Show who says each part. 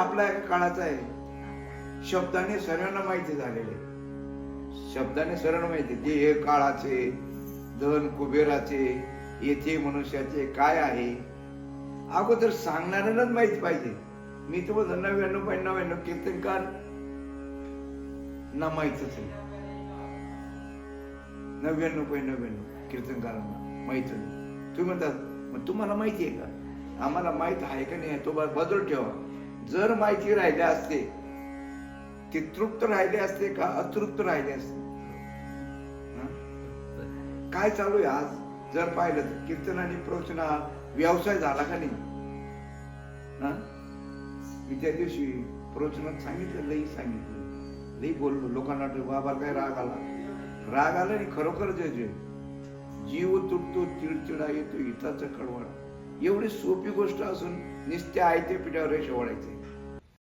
Speaker 1: आपला एका काळाचा आहे, शब्दाने सर्वांना माहिती झालेले, शब्दाने सर्वांना माहिती जे हे काळाचे धन कुबेराचे येथे मनुष्याचे काय आहे अगोदर सांगणाऱ्यालाच माहिती पाहिजे. मी तर म्हणतो 99.99 कीर्तनकार ना माहितच आहे, 99.99 कीर्तनकारांना माहित नाही. तुम्ही म्हणतात मग तुम्हाला माहिती आहे का? आम्हाला माहित आहे का नाही तो बदल ठेवा. जर माहिती राहिले असते ते तृप्त राहिले असते का अतृप्त राहिले असते? काय चालू आहे आज जर पाहिलं तर कीर्तन आणि प्रवचन व्यवसाय झाला का नाही? मी त्या दिवशी प्रवचनात सांगितलं, लई सांगितलं, लई बोललो. लोकांना बाबा काय राग आला नाही. खरोखर जे जीव तुटतो, चिडचिडा येतो, हिताचं कळवळ, एवढी सोपी गोष्ट असून नुसत्या आयत्या पिठावर रेष ओढायचे.